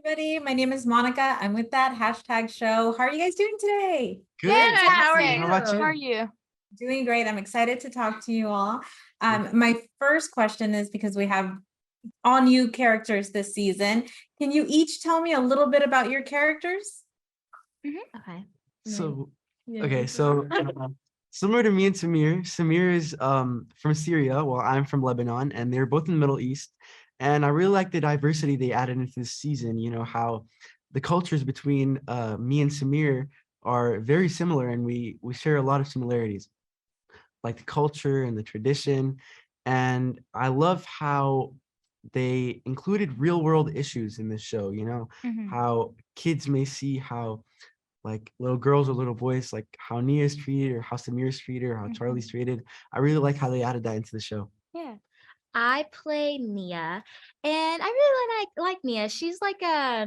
everybody. My name is Monica. I'm with that #show. How are you guys doing today? Good. How are you? How about you? How are you? Doing great. I'm excited to talk to you all. My first question is because we have all new characters this season. Can you each tell me a little bit about your characters? Okay. So, Yeah. okay, so similar to me and Samir is from Syria, while I'm from Lebanon, and they're both in the Middle East. And I really like the diversity they added into this season. You know, how the cultures between me and Samir are very similar, and we share a lot of similarities, like the culture and the tradition. And I love how they included real world issues in this show, you know, how kids may see how like little girls or little boys, like how Nia's treated or how Samir's treated or how Charlie's treated. I really like how they added that into the show. Yeah. I play Nia, and I really like Nia. She's like a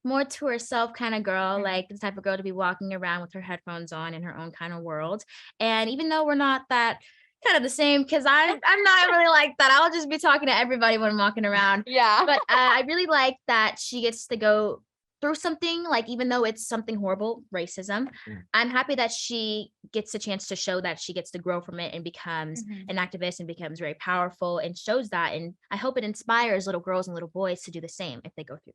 more to herself kind of girl, like the type of girl to be walking around with her headphones on in her own kind of world. And even though we're not that kind of the same, because I'm not really like that. I'll just be talking to everybody when I'm walking around. Yeah. But I really like that she gets to go through something, like even though it's something horrible, racism, I'm happy that she gets a chance to show that she gets to grow from it and becomes an activist and becomes very powerful and shows that. And I hope it inspires little girls and little boys to do the same if they go through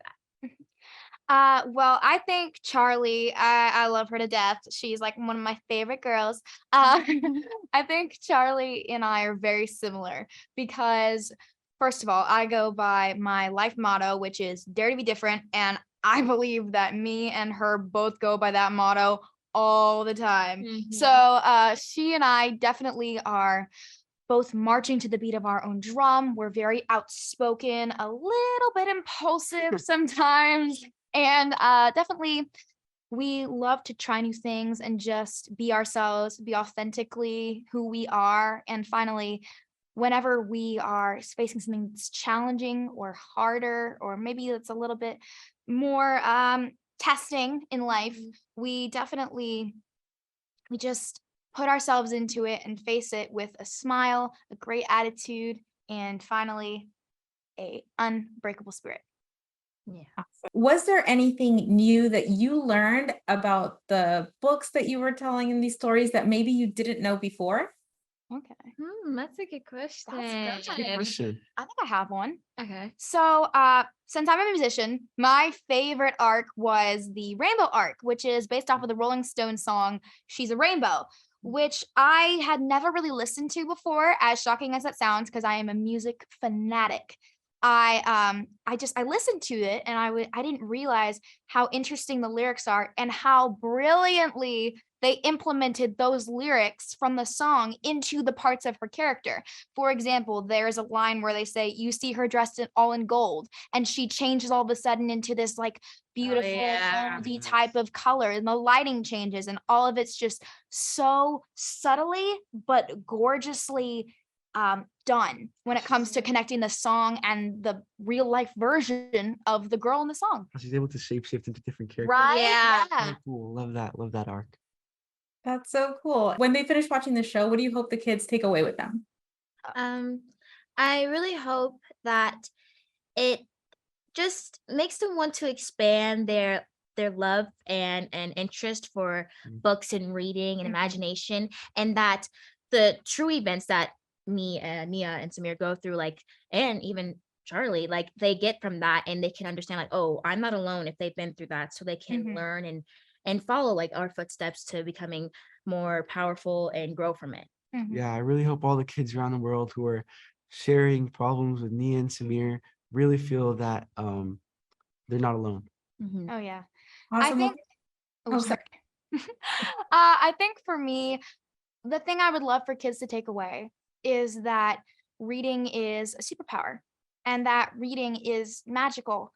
that. Well, I think Charlie, I love her to death. She's like one of my favorite girls. I think Charlie and I are very similar because, first of all, I go by my life motto, which is dare to be different. And I believe that me and her both go by that motto all the time. So she and I definitely are both marching to the beat of our own drum. We're very outspoken, a little bit impulsive sometimes. And definitely we love to try new things and just be ourselves, be authentically who we are. And finally, whenever we are facing something that's challenging or harder, or maybe it's a little bit more testing in life, we just put ourselves into it and face it with a smile, a great attitude, and finally, a unbreakable spirit. Yeah. Was there anything new that you learned about the books that you were telling in these stories that maybe you didn't know before? Okay. That's a good question. That's good. Good question. I think I have one. Okay. So, since I'm a musician, my favorite arc was the Rainbow arc, which is based off of the Rolling Stones song "She's a Rainbow," which I had never really listened to before, as shocking as that sounds, because I am a music fanatic. I listened to it and I didn't realize how interesting the lyrics are and how brilliantly they implemented those lyrics from the song into the parts of her character. For example, there's a line where they say, "You see her dressed all in gold," and she changes all of a sudden into this like beautiful goldy type of color, and the lighting changes, and all of it's just so subtly but gorgeously done when it comes to connecting the song and the real life version of the girl in the song. She's able to shapeshift into different characters. Right? Yeah. Very cool. Love that arc. That's so cool. When they finish watching the show, what do you hope the kids take away with them? I really hope that it just makes them want to expand their love and interest for books and reading and imagination, and that the true events that Nia and Samir go through, like, and even Charlie, like, they get from that and they can understand, like, oh, I'm not alone if they've been through that, so they can learn and follow like our footsteps to becoming more powerful and grow from it. Yeah, I really hope all the kids around the world who are sharing problems with Nia and Samir really feel that they're not alone. Oh yeah. Awesome. I think sorry. I think for me, the thing I would love for kids to take away is that reading is a superpower and that reading is magical.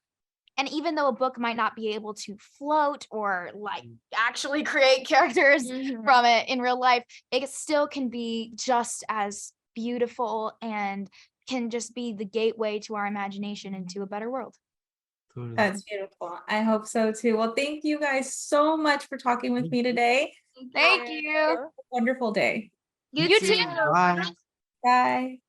And even though a book might not be able to float or like actually create characters from it in real life, it still can be just as beautiful and can just be the gateway to our imagination into a better world. Totally. That's beautiful. I hope so too. Well, thank you guys so much for talking with me today. Thank you. Wonderful day. You too. Bye. Bye.